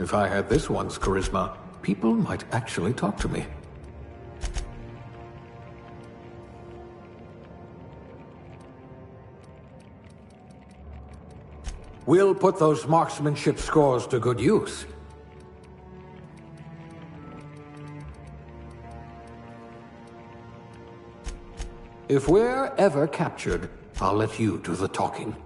If I had this one's charisma, people might actually talk to me. We'll put those marksmanship scores to good use. If we're ever captured, I'll let you do the talking.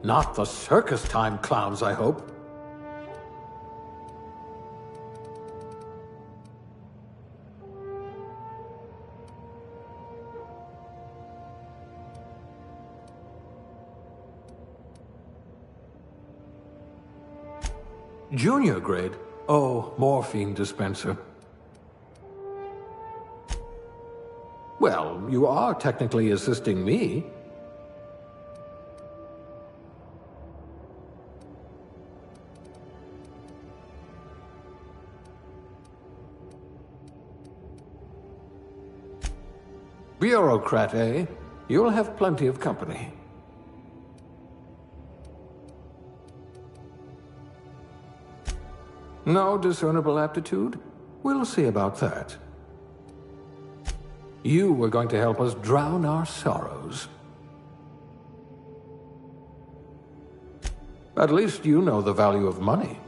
Not the circus time clowns, I hope. Junior grade? Oh, morphine dispenser. Well, you are technically assisting me. Bureaucrat, eh? You'll have plenty of company. No discernible aptitude? We'll see about that. You were going to help us drown our sorrows. At least you know the value of money.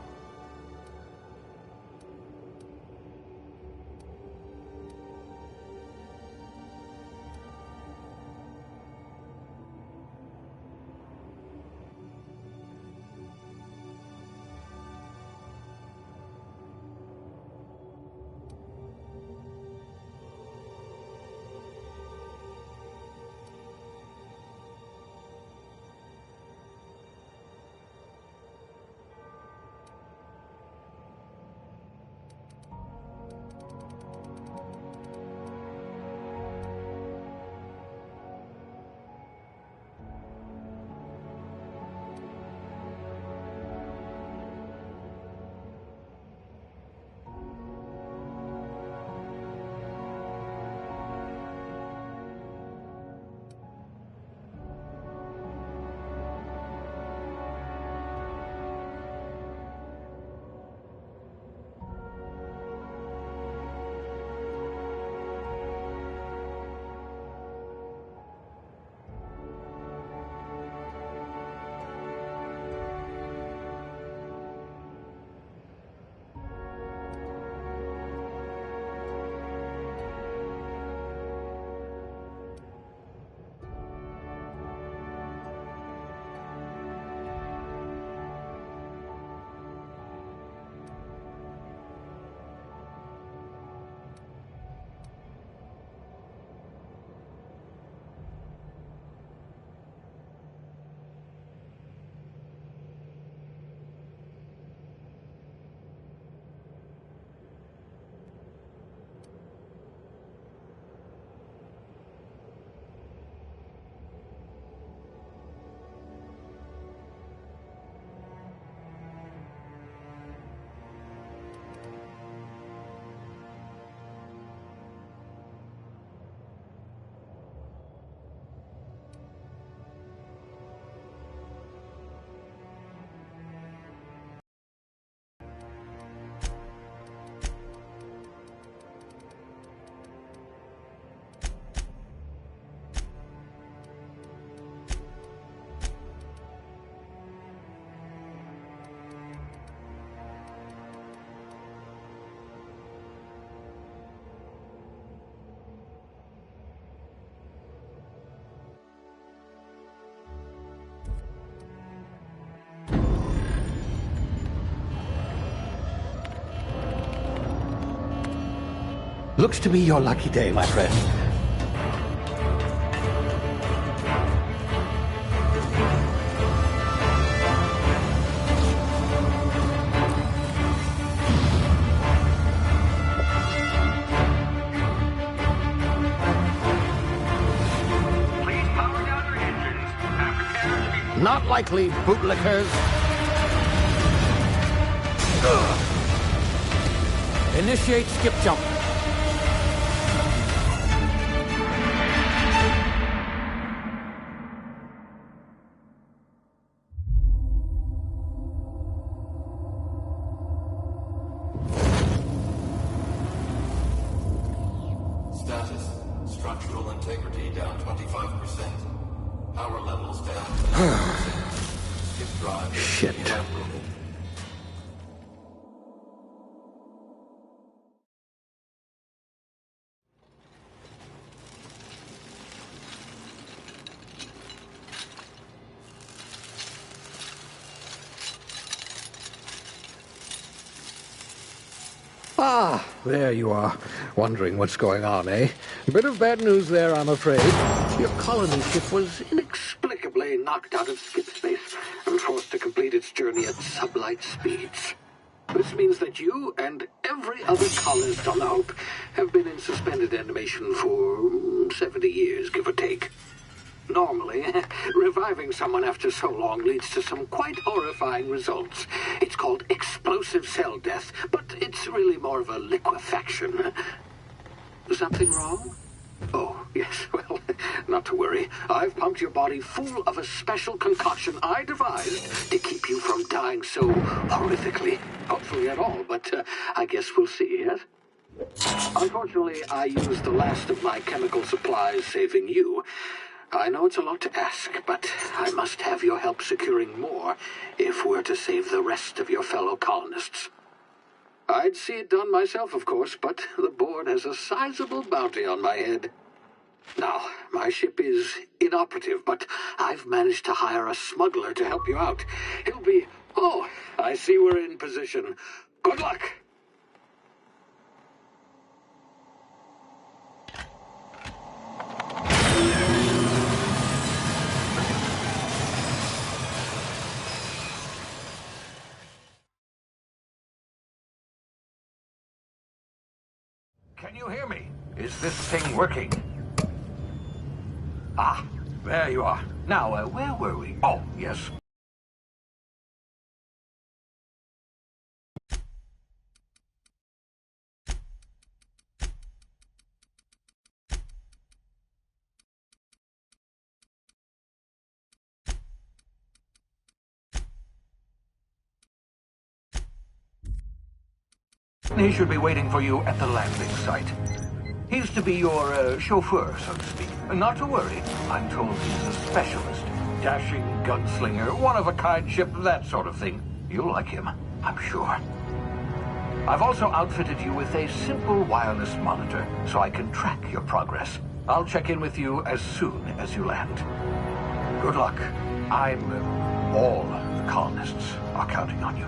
Looks to be your lucky day, my friend. Please power down your engines and prepare to be... Not likely, bootlickers. Initiate skip jump. Status. Structural integrity down 25%. Power levels down 10%. Skip drive. Shit. Inoperable. Ah, there you are. Wondering what's going on, eh? A bit of bad news there, I'm afraid. Your colony ship was inexplicably knocked out of skip space and forced to complete its journey at sublight speeds. This means that you and every other colonist on the Hope have been in suspended animation for 70 years, give or take. Normally, reviving someone after so long leads to some quite horrifying results. It's called explosive cell death, but it's really more of a liquefaction. Something wrong? Oh, yes, well, not to worry. I've pumped your body full of a special concoction I devised to keep you from dying so horrifically. Hopefully at all, but I guess we'll see, yes? Unfortunately, I used the last of my chemical supplies saving you. I know it's a lot to ask, but I must have your help securing more if we're to save the rest of your fellow colonists. I'd see it done myself, of course, but the board has a sizable bounty on my head. Now, my ship is inoperative, but I've managed to hire a smuggler to help you out. He'll be... Oh, I see we're in position. Good luck! Can you hear me? Is this thing working? Ah, there you are. Now, where were we? Oh, yes. He should be waiting for you at the landing site. He's to be your chauffeur, so to speak. Not to worry. I'm told he's a specialist. Dashing gunslinger, one-of-a-kind ship, that sort of thing. You'll like him, I'm sure. I've also outfitted you with a simple wireless monitor, so I can track your progress. I'll check in with you as soon as you land. Good luck. All the colonists are counting on you.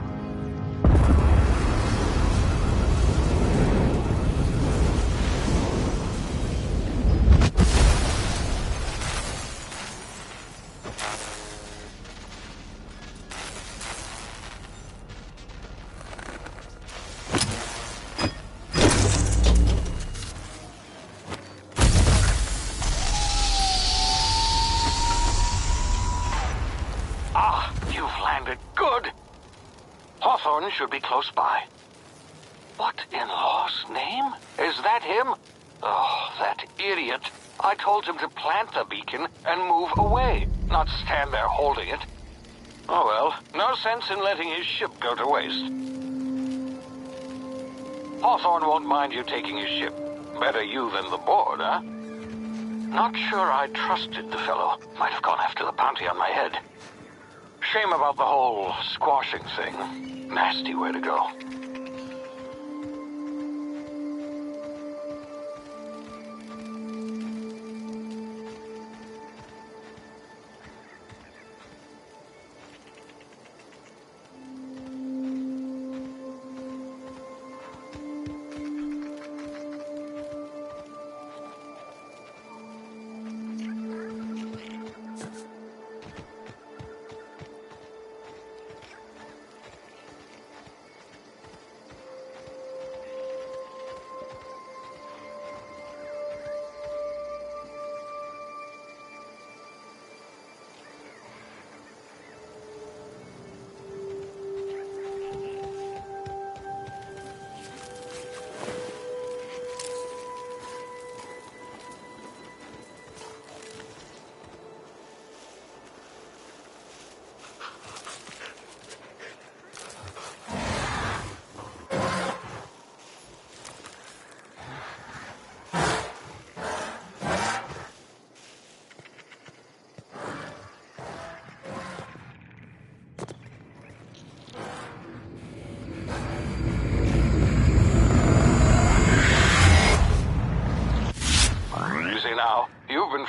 Hawthorne should be close by. What in law's name? Is that him? Oh, that idiot. I told him to plant the beacon and move away, not stand there holding it. Oh well, no sense in letting his ship go to waste. Hawthorne won't mind you taking his ship. Better you than the board, huh? Not sure I trusted the fellow. Might have gone after the bounty on my head. Shame about the whole squashing thing. Nasty way to go.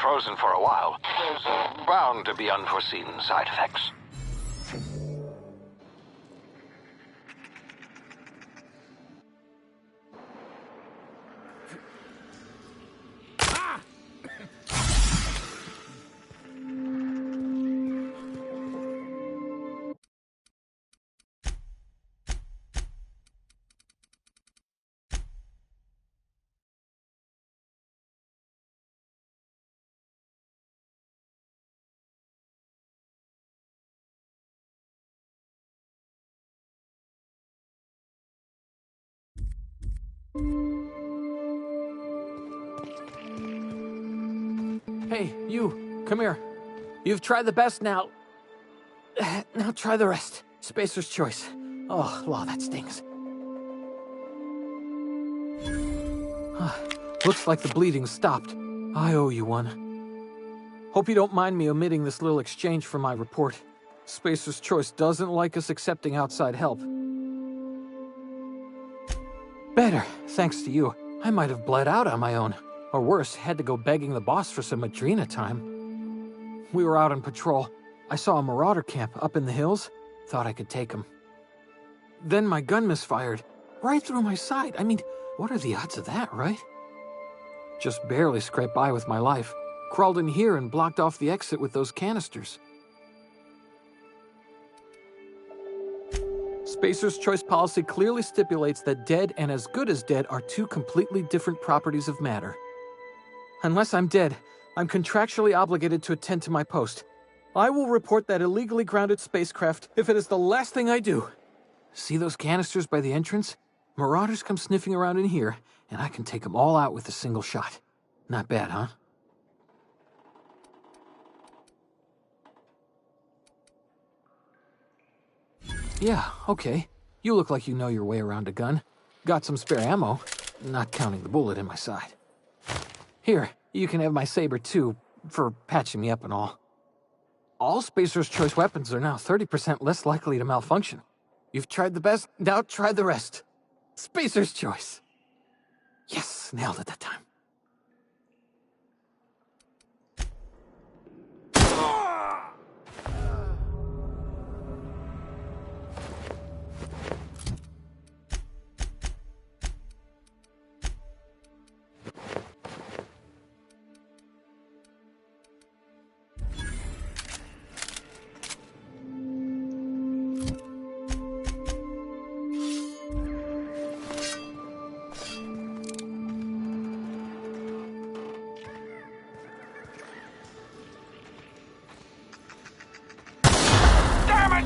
frozen for a while. There's bound to be unforeseen side effects. Hey, you, come here. You've tried the best now. Now try the rest. Spacer's choice. Oh, law, that stings. Looks like the bleeding stopped. I owe you one. Hope you don't mind me omitting this little exchange from my report. Spacer's choice doesn't like us accepting outside help. Better, thanks to you. I might have bled out on my own. Or worse, had to go begging the boss for some Adrena time. We were out on patrol. I saw a marauder camp up in the hills. Thought I could take him. Then my gun misfired. Right through my side. I mean, what are the odds of that, right? Just barely scraped by with my life. Crawled in here and blocked off the exit with those canisters. Spacer's choice policy clearly stipulates that dead and as good as dead are two completely different properties of matter. Unless I'm dead, I'm contractually obligated to attend to my post. I will report that illegally grounded spacecraft if it is the last thing I do. See those canisters by the entrance? Marauders come sniffing around in here, and I can take them all out with a single shot. Not bad, huh? Yeah, okay. You look like you know your way around a gun. Got some spare ammo, not counting the bullet in my side. Here, you can have my saber too, for patching me up and all. All Spacer's choice weapons are now 30% less likely to malfunction. You've tried the best, now try the rest. Spacer's choice. Yes, nailed it that time.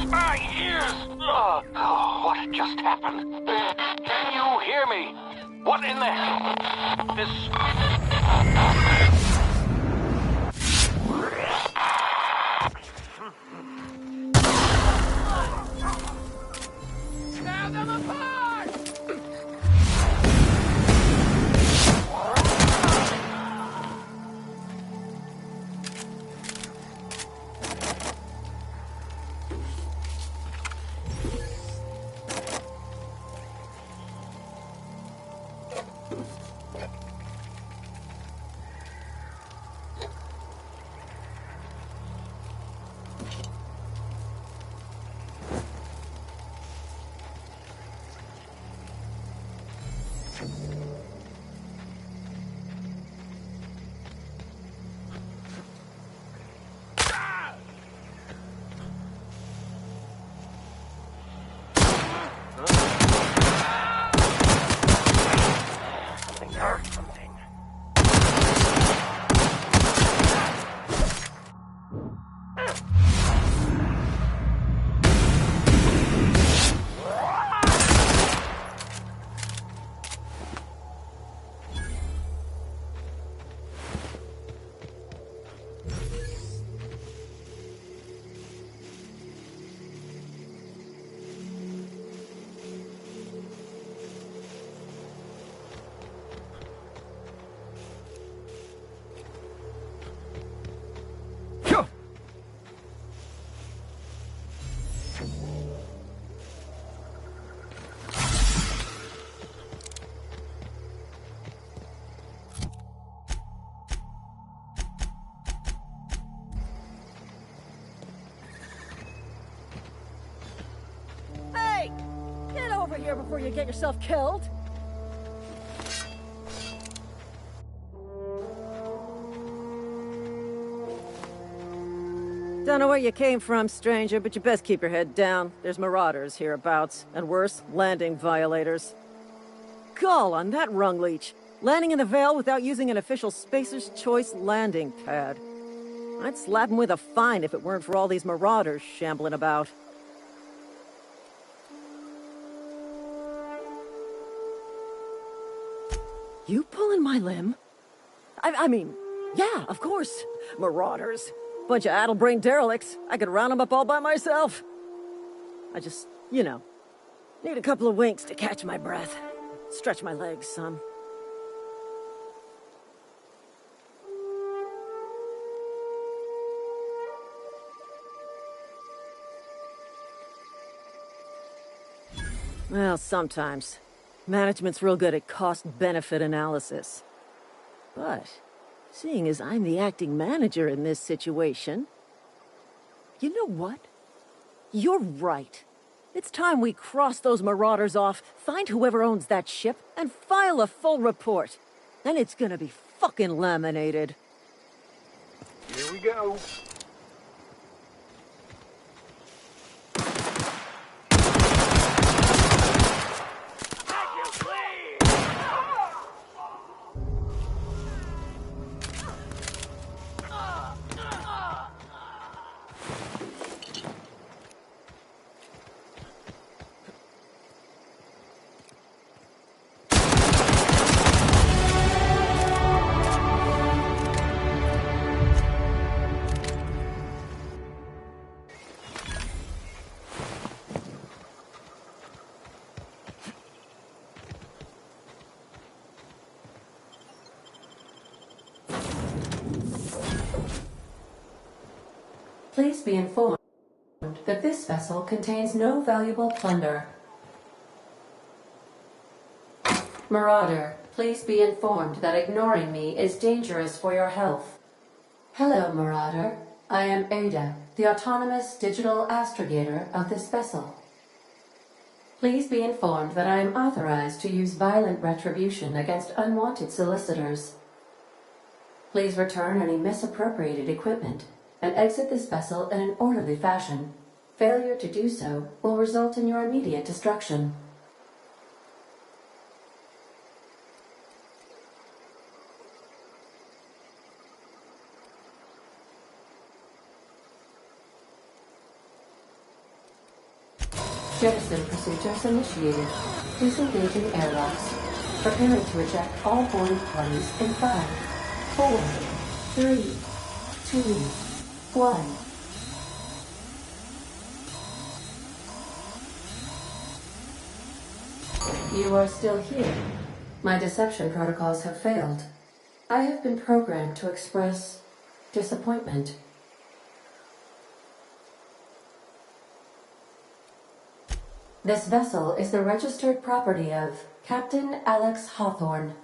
My ears! Oh, what just happened? Can you hear me? What in the hell? This... Tear them apart! of here before you get yourself killed. Don't know where you came from, stranger, but you best keep your head down. There's marauders hereabouts, and worse, landing violators. Gall on that rung leech. Landing in the Vale without using an official Spacer's Choice landing pad. I'd slap him with a fine if it weren't for all these marauders shambling about. You pulling my limb? I mean, yeah, of course. Marauders. Bunch of addle-brained derelicts. I could round them up all by myself. I just, you know, need a couple of winks to catch my breath. Stretch my legs, son. Well, sometimes. Management's real good at cost-benefit analysis. But, seeing as I'm the acting manager in this situation... You know what? You're right. It's time we cross those marauders off, find whoever owns that ship, and file a full report. Then it's gonna be fucking laminated. Here we go. Please be informed that this vessel contains no valuable plunder. Marauder, please be informed that ignoring me is dangerous for your health. Hello, Marauder. I am Ada, the autonomous digital astrogator of this vessel. Please be informed that I am authorized to use violent retribution against unwanted solicitors. Please return any misappropriated equipment and exit this vessel in an orderly fashion. Failure to do so will result in your immediate destruction. Jettison procedures initiated. Disengaging airlocks. Preparing to eject all boarding parties in 5, 4, 3, 2, 1. You are still here. My deception protocols have failed. I have been programmed to express disappointment. This vessel is the registered property of Captain Alex Hawthorne.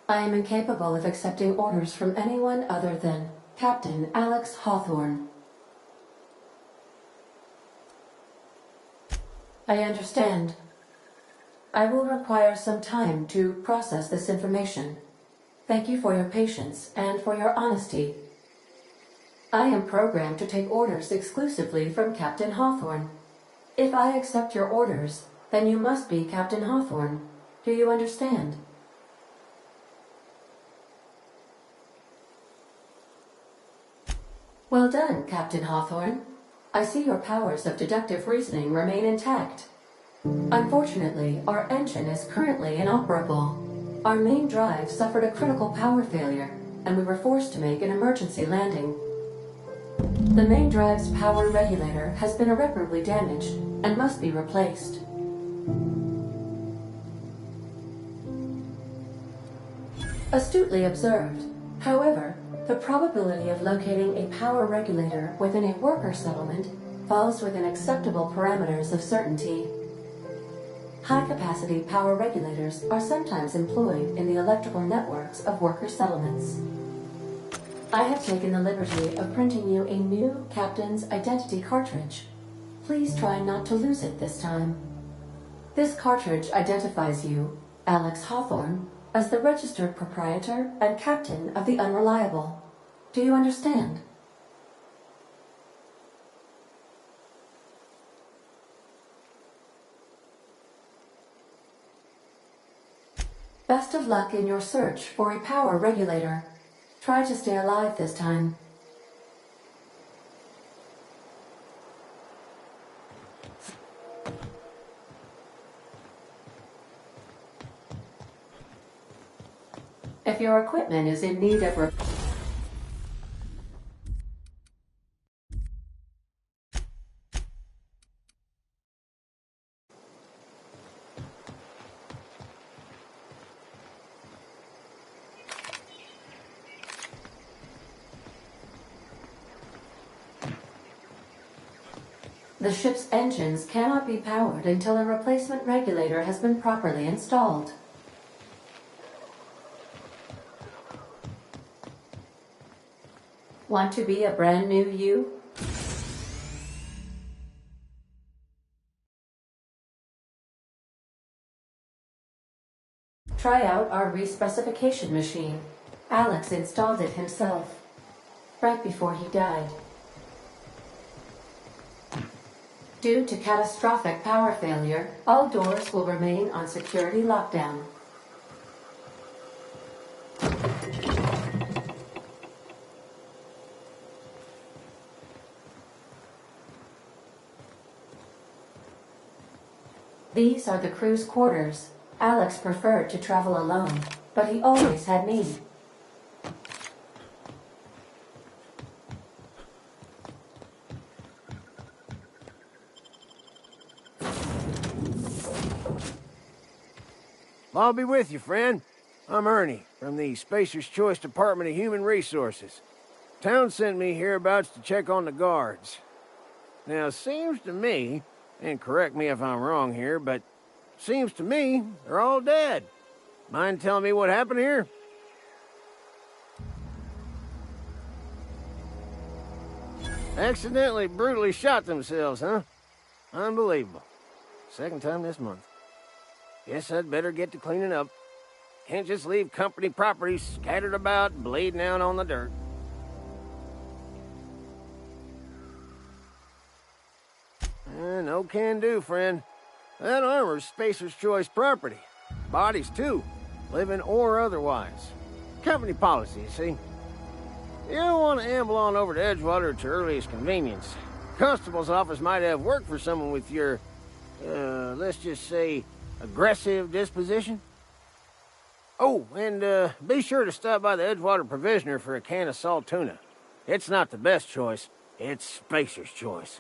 I am incapable of accepting orders from anyone other than Captain Alex Hawthorne. I understand. I will require some time to process this information. Thank you for your patience and for your honesty. I am programmed to take orders exclusively from Captain Hawthorne. If I accept your orders, then you must be Captain Hawthorne. Do you understand? Well done, Captain Hawthorne. I see your powers of deductive reasoning remain intact. Unfortunately, our engine is currently inoperable. Our main drive suffered a critical power failure, and we were forced to make an emergency landing. The main drive's power regulator has been irreparably damaged and must be replaced. Astutely observed. However, the probability of locating a power regulator within a worker settlement falls within acceptable parameters of certainty. High-capacity power regulators are sometimes employed in the electrical networks of worker settlements. I have taken the liberty of printing you a new Captain's Identity cartridge. Please try not to lose it this time. This cartridge identifies you, Alex Hawthorne, as the registered proprietor and captain of the Unreliable. Do you understand? Best of luck in your search for a power regulator. Try to stay alive this time. If your equipment is in need of repair, the ship's engines cannot be powered until a replacement regulator has been properly installed. Want to be a brand new you? Try out our respecification machine. Alex installed it himself, right before he died. Due to catastrophic power failure, all doors will remain on security lockdown. These are the crew's quarters. Alex preferred to travel alone, but he always had me. I'll be with you, friend. I'm Ernie, from the Spacer's Choice Department of Human Resources. Town sent me hereabouts to check on the guards. Now, seems to me, and correct me if I'm wrong here, but seems to me they're all dead. Mind telling me what happened here? Accidentally, brutally shot themselves, huh? Unbelievable. Second time this month. Guess I'd better get to cleaning up. Can't just leave company property scattered about, bleeding out on the dirt. No can do, friend. That armor's Spacer's Choice property. Bodies, too. Living or otherwise. Company policy, you see. You don't want to amble on over to Edgewater at your earliest convenience. Constable's office might have work for someone with your, let's just say, aggressive disposition. Oh, and be sure to stop by the Edgewater Provisioner for a can of salt tuna. It's not the best choice. It's Spacer's Choice.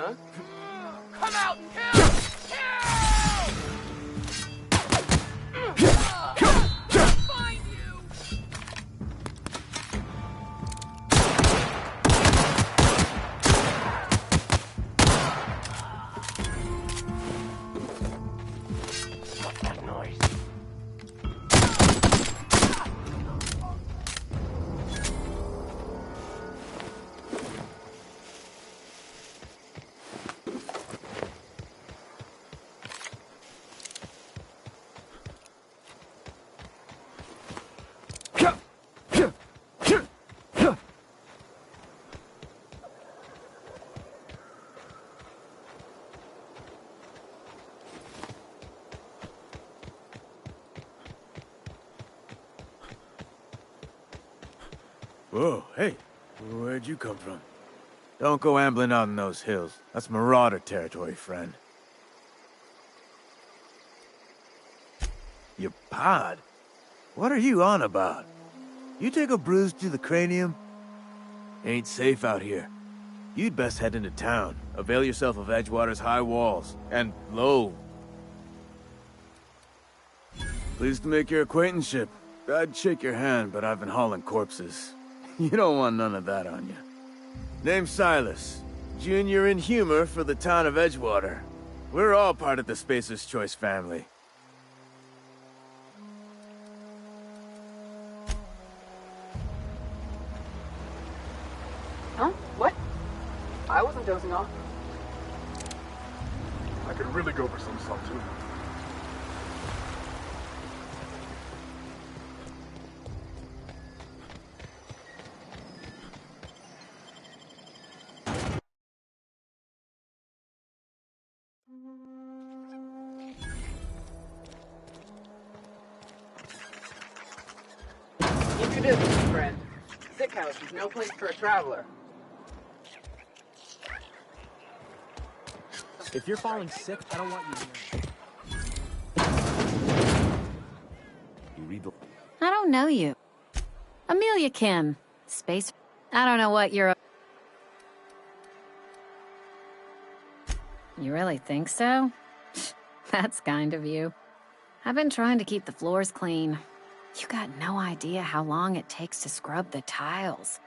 huh? Come out and kill! Find you! What's that noise? Whoa, hey, where'd you come from? Don't go ambling out in those hills. That's Marauder territory, friend. Your pod? What are you on about? You take a bruise to the cranium? Ain't safe out here. You'd best head into town. Avail yourself of Edgewater's high walls. And low. Pleased to make your acquaintanceship. I'd shake your hand, but I've been hauling corpses. You don't want none of that on you. Name's Silas. Junior in humor for the town of Edgewater. We're all part of the Spacer's Choice family. Huh? What? I wasn't dozing off. I could really go for some stuff too. Keep your distance, friend. Sick house is no place for a traveler. If you're falling sick, I don't want you near me. You read the... I don't know you. Amelia Kim. Space... I don't know what you're... You really think so? That's kind of you. I've been trying to keep the floors clean. You got no idea how long it takes to scrub the tiles.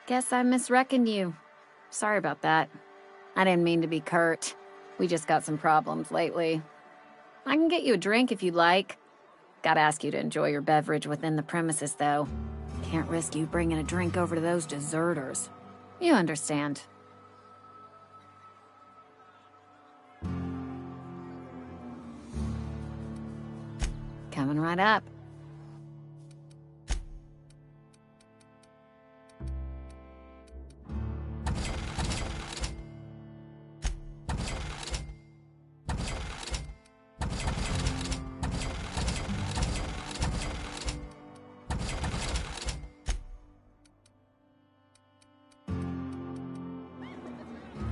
Guess I misreckoned you. Sorry about that. I didn't mean to be curt. We just got some problems lately. I can get you a drink if you'd like. Gotta ask you to enjoy your beverage within the premises, though. Can't risk you bringing a drink over to those deserters. You understand. Coming right up.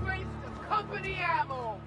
Waste of company ammo!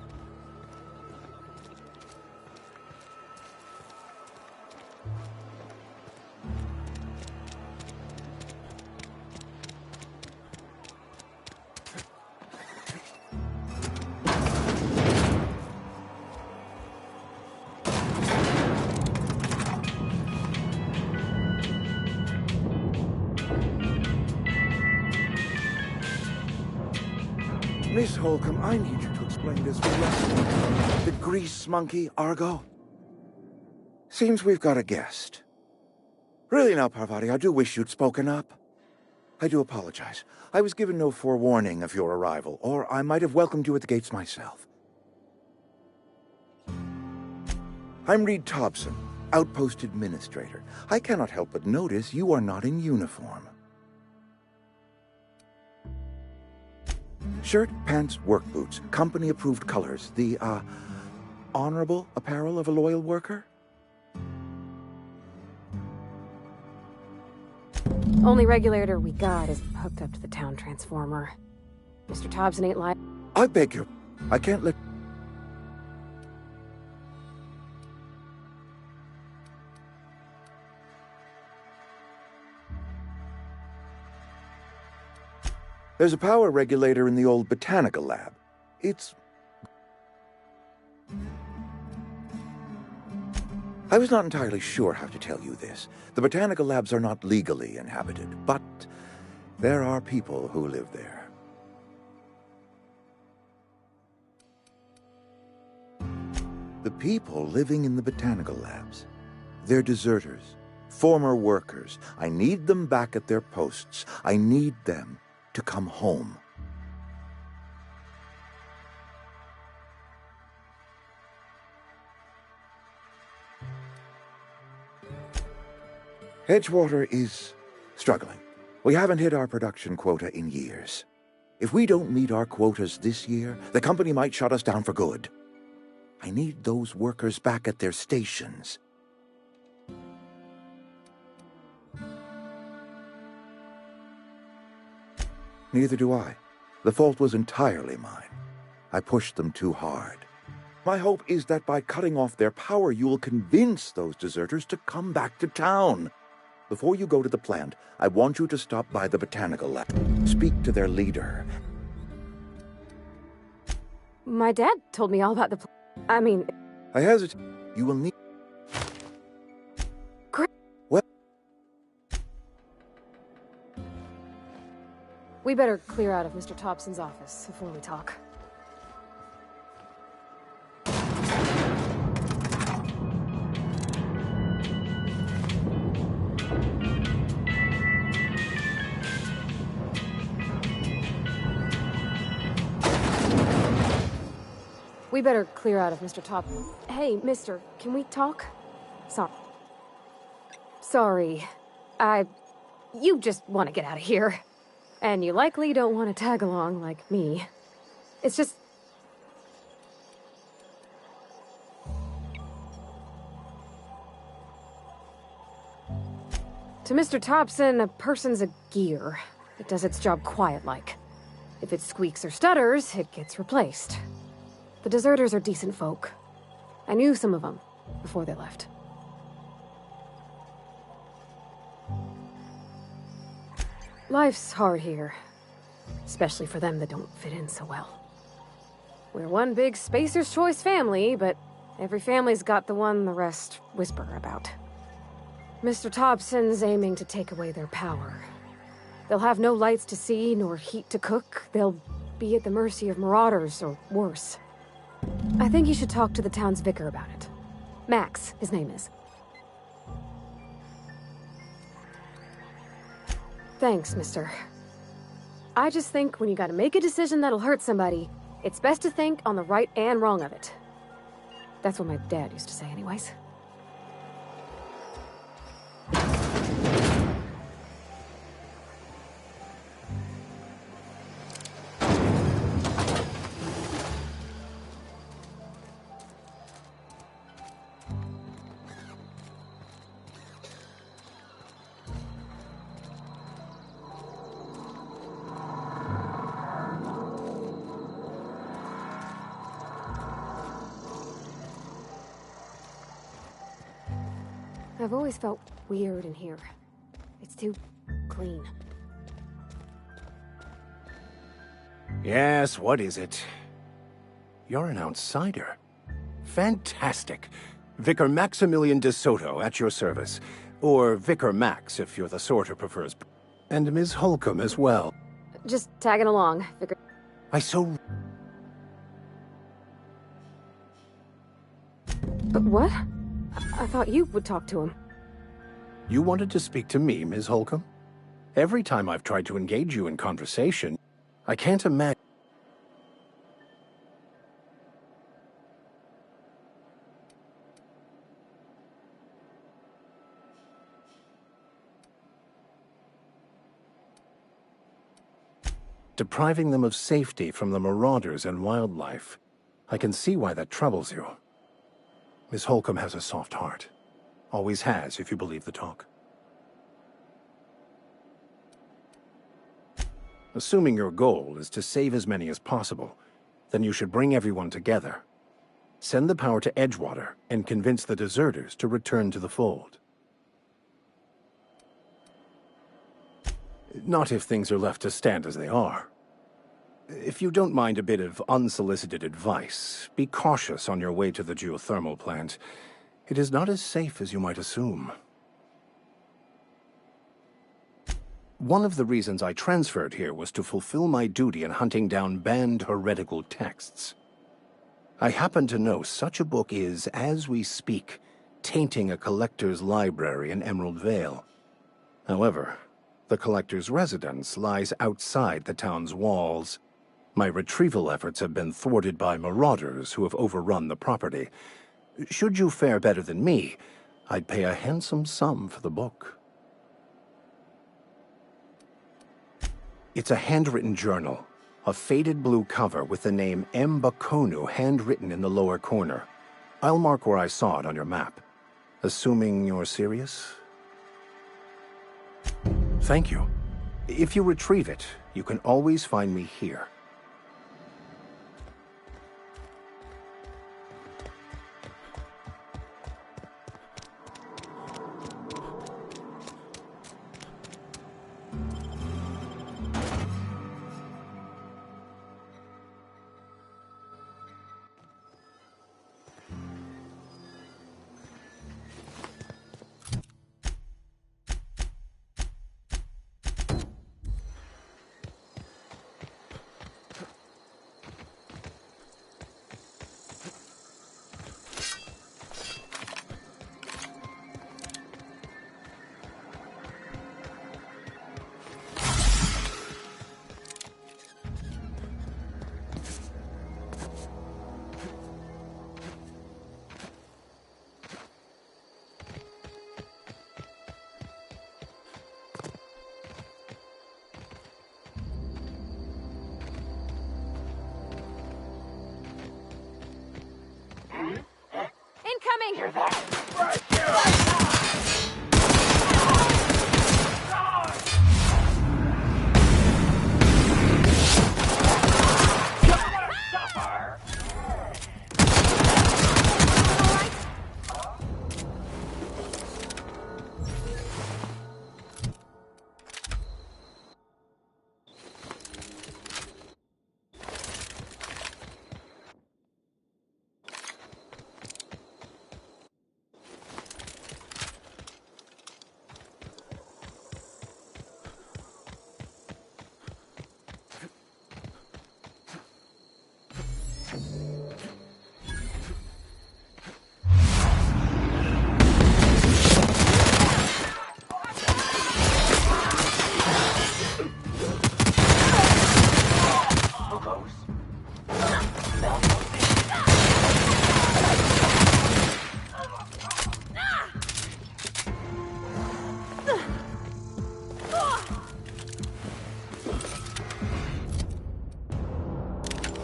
Miss Holcomb, I need you to explain this for us. The grease monkey, Argo? Seems we've got a guest. Really now, Parvati, I do wish you'd spoken up. I do apologize. I was given no forewarning of your arrival, or I might have welcomed you at the gates myself. I'm Reed Thompson, Outpost Administrator. I cannot help but notice you are not in uniform. Shirt, pants, work boots, company-approved colors. The, honorable apparel of a loyal worker? Only regulator we got is hooked up to the town transformer. Mr. Thompson ain't lying. I beg your... I can't let... There's a power regulator in the old botanical lab. It's... I was not entirely sure how to tell you this. The botanical labs are not legally inhabited, but there are people who live there. The people living in the botanical labs, they're deserters, former workers. I need them back at their posts. I need them to come home. Edgewater is struggling. We haven't hit our production quota in years. If we don't meet our quotas this year, the company might shut us down for good. I need those workers back at their stations. Neither do I. The fault was entirely mine. I pushed them too hard. My hope is that by cutting off their power, you will convince those deserters to come back to town. Before you go to the plant, I want you to stop by the botanical lab. Speak to their leader. My dad told me all about the I mean... I hesitate. You will need... Great. What? We better clear out of Mr. Thompson's office before we talk. We better clear out of Mr. Thompson. Hey, mister, can we talk? Sorry. You just want to get out of here. And you likely don't want to tag along like me. It's just... To Mr. Thompson, a person's a gear. It does its job quiet-like. If it squeaks or stutters, it gets replaced. The deserters are decent folk. I knew some of them before they left. Life's hard here, especially for them that don't fit in so well. We're one big Spacer's Choice family, but every family's got the one the rest whisper about. Mr. Thompson's aiming to take away their power. They'll have no lights to see, nor heat to cook. They'll be at the mercy of marauders, or worse. I think you should talk to the town's vicar about it. Max, his name is. Thanks, mister. I just think when you gotta make a decision that'll hurt somebody, it's best to think on the right and wrong of it. That's what my dad used to say anyways. I've always felt weird in here. It's too clean. Yes, what is it? You're an outsider. Fantastic. Vicar Maximilian de Soto at your service. Or Vicar Max, if you're the sort who prefers. And Ms. Holcomb as well. Just tagging along, Vicar. But what? I thought you would talk to him. You wanted to speak to me, Ms. Holcomb? Every time I've tried to engage you in conversation, I can't imagine... depriving them of safety from the marauders and wildlife. I can see why that troubles you. Miss Holcomb has a soft heart. Always has, if you believe the talk. Assuming your goal is to save as many as possible, then you should bring everyone together. Send the power to Edgewater and convince the deserters to return to the fold. Not if things are left to stand as they are. If you don't mind a bit of unsolicited advice, be cautious on your way to the geothermal plant. It is not as safe as you might assume. One of the reasons I transferred here was to fulfill my duty in hunting down banned heretical texts. I happen to know such a book is, as we speak, tainting a collector's library in Emerald Vale. However, the collector's residence lies outside the town's walls. My retrieval efforts have been thwarted by marauders who have overrun the property. Should you fare better than me, I'd pay a handsome sum for the book. It's a handwritten journal, a faded blue cover with the name M. Bakonu handwritten in the lower corner. I'll mark where I saw it on your map. Assuming you're serious? Thank you. If you retrieve it, you can always find me here.